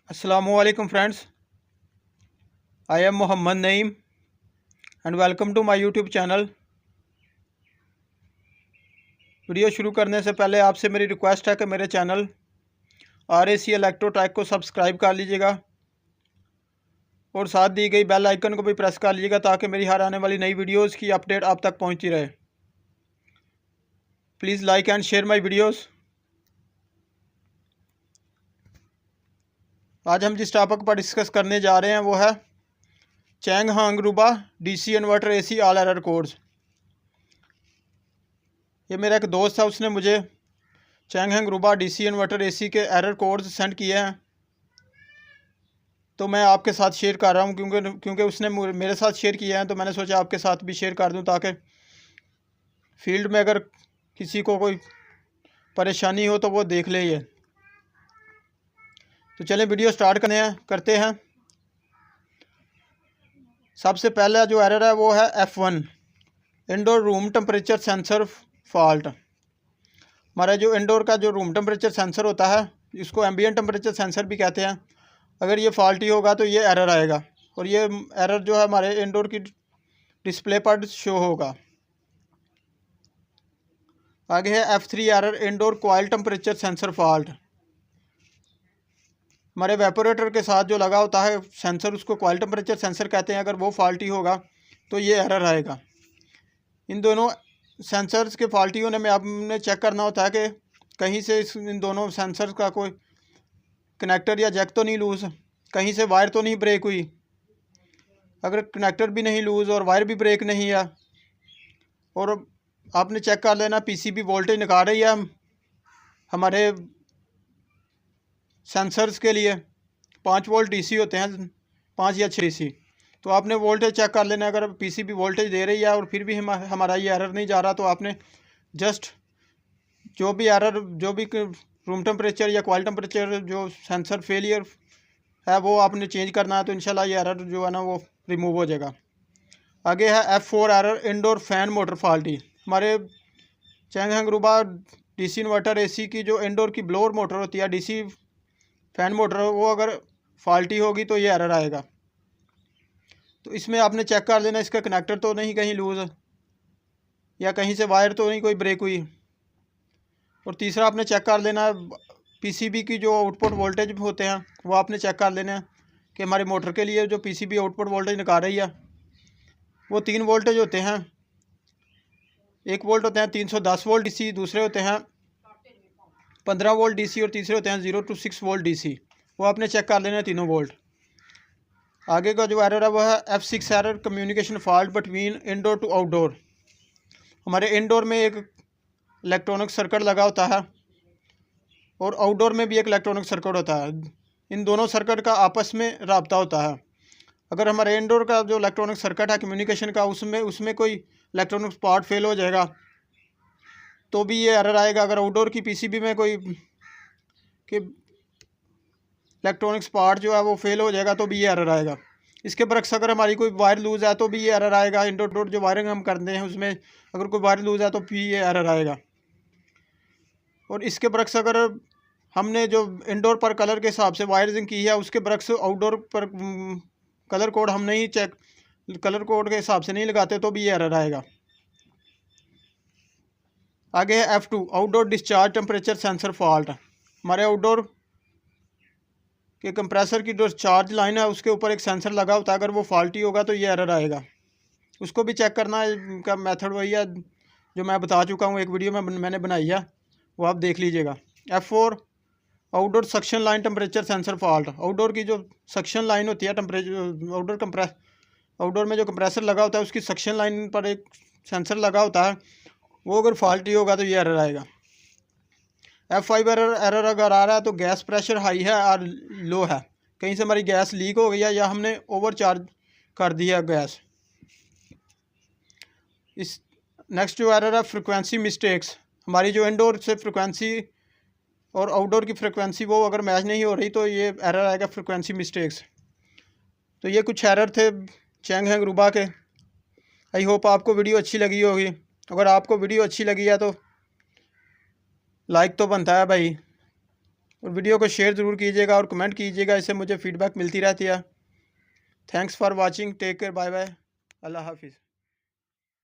Assalamualaikum friends, I am Muhammad Naeem and welcome to my YouTube channel। Video शुरू करने से पहले आपसे मेरी रिक्वेस्ट है कि मेरे चैनल RAC इलेक्ट्रोटेक को सब्सक्राइब कर लीजिएगा और साथ दी गई बेल आइकन को भी प्रेस कर लीजिएगा ताकि मेरी हर आने वाली नई वीडियोस की अपडेट आप तक पहुंचती रहे। Please like and share my videos. आज हम जिस टॉपिक पर डिस्कस करने जा रहे हैं वो है Chang Hong रूबा DC inverter AC all error codes. ये मेरा एक दोस्त है, उसने मुझे Chang Hong रूबा DC inverter AC के एरर कोड्स सेंड किए हैं, तो मैं आपके साथ शेयर कर रहा हूँ क्योंकि उसने मेरे साथ शेयर किया है, तो मैंने सोचा आपके साथ भी शेयर कर दूँ ताकि फील्ड में अगर किसी को कोई परेशानी हो तो वो देख ले ये। तो चलें वीडियो स्टार्ट करते हैं। सबसे पहला जो एरर है वो है F1 indoor room temperature sensor fault. हमारा जो इंडोर का जो रूम टेम्परेचर सेंसर होता है, इसको एम्बिएंट टेम्परेचर सेंसर भी कहते हैं, अगर ये फॉल्टी होगा तो ये एरर आएगा और ये एरर जो है हमारे इंडोर की डिस्प्ले पर शो होगा। आगे है F3 error indoor coil temperature sensor fault. हमारे वेपोरेटर के साथ जो लगा होता है सेंसर, उसको कॉइल टेम्परेचर सेंसर कहते हैं, अगर वो फॉल्टी होगा तो ये एरर आएगा। इन दोनों सेंसर्स के फॉल्टी होने में आपने चेक करना होता है कि कहीं से इन दोनों सेंसर्स का कोई कनेक्टर या जैक तो नहीं लूज़, कहीं से वायर तो नहीं ब्रेक हुई। अगर कनेक्टर भी नहीं लूज़ और वायर भी ब्रेक नहीं है, और आपने चेक कर लेना PCB वोल्टेज निकाल रही है हमारे सेंसर्स के लिए 5 वोल्ट DC होते हैं, 5 या 6 DC, तो आपने वोल्टेज चेक कर लेना। अगर PCB वोल्टेज दे रही है और फिर भी हमारा ये एरर नहीं जा रहा, तो आपने जस्ट जो भी रूम टेम्परेचर या कॉइल टेम्परेचर जो सेंसर फेलियर है वो आपने चेंज करना है, तो इंशाल्लाह ये एरर जो है ना वो रिमूव हो जाएगा। आगे है F4 error indoor fan motor faulty. हमारे Chang Hong रूबा DC inverter AC की जो इंडोर की ब्लोअर मोटर होती है, DC फैन मोटर, वो अगर फॉल्टी होगी तो ये एरर आएगा। तो इसमें आपने चेक कर लेना इसका कनेक्टर तो नहीं कहीं लूज़ या कहीं से वायर तो नहीं कोई ब्रेक हुई। और तीसरा आपने चेक कर लेना PCB की जो आउटपुट वोल्टेज होते हैं वो आपने चेक कर लेना है कि हमारी मोटर के लिए जो PCB आउटपुट वोल्टेज निकाल रही है वो 3 वोल्टेज होते हैं। एक वोल्ट होते हैं 310 वोल्ट DC, दूसरे होते हैं 15 वोल्ट DC और तीसरे होते हैं 0 to 6 वोल्ट DC। वो आपने चेक कर लेना है तीनों वोल्ट। आगे का जो एरर है वो है F6 error communication fault between indoor to outdoor. हमारे इंडोर में एक इलेक्ट्रॉनिक सर्किट लगा होता है और आउटडोर में भी एक इलेक्ट्रॉनिक सर्किट होता है। इन दोनों सर्किट का आपस में राब्ता होता है। अगर हमारे इंडोर का जो इलेक्ट्रॉनिक सर्किट है कम्युनिकेशन का, उसमें कोई इलेक्ट्रॉनिक पार्ट फेल हो जाएगा तो भी ये एरर आएगा। अगर आउटडोर की PCB में कोई इलेक्ट्रॉनिक्स पार्ट जो है वो फेल हो जाएगा तो भी ये एरर आएगा। इसके बरक्स अगर हमारी कोई वायर लूज़ है तो भी ये एरर आएगा। इंडोर जो वायरिंग हम करते हैं उसमें अगर कोई वायर लूज़ है तो भी ये एरर आएगा। और इसके बरक्स अगर हमने जो इंडोर पर कलर के हिसाब से वायरिंग की है उसके बरक्स आउटडोर पर कलर कोड हम नहीं कलर कोड के हिसाब से नहीं लगाते तो भी ये एरर आएगा। आगे है F2 outdoor discharge temperature sensor fault. हमारे आउटडोर के कंप्रेसर की जो चार्ज लाइन है उसके ऊपर एक सेंसर लगा होता है, अगर वो फॉल्टी होगा तो ये एरर आएगा। उसको भी चेक करना है, का मेथड वही है जो मैं बता चुका हूँ, एक वीडियो में मैंने बनाई है, वो आप देख लीजिएगा। F4 outdoor suction line temperature sensor fault. Outdoor की जो सक्शन लाइन होती है टेम्परेचर आउटडोर में जो कंप्रेसर लगा होता है उसकी सक्शन लाइन पर एक सेंसर लगा होता है, वो अगर फॉल्टी होगा तो ये एरर आएगा। F5 एरर अगर आ रहा है तो गैस प्रेशर हाई है और लो है, कहीं से हमारी गैस लीक हो गई है या हमने ओवर चार्ज कर दिया है गैस। इस नेक्स्ट जो एरर है फ्रिक्वेंसी मिस्टेक्स। हमारी जो इंडोर से फ्रिक्वेंसी और आउटडोर की फ्रिक्वेंसी वो अगर मैच नहीं हो रही तो ये एरर आएगा फ्रिक्वेंसी मिस्टेक्स। तो ये कुछ एरर थे चैंग हांग रूबा के। आई होप आपको वीडियो अच्छी लगी होगी। अगर आपको वीडियो अच्छी लगी है तो लाइक तो बनता है भाई, और वीडियो को शेयर ज़रूर कीजिएगा और कमेंट कीजिएगा, इससे मुझे फ़ीडबैक मिलती रहती है। Thanks for watching, take care, bye bye, अल्लाह हाफिज़।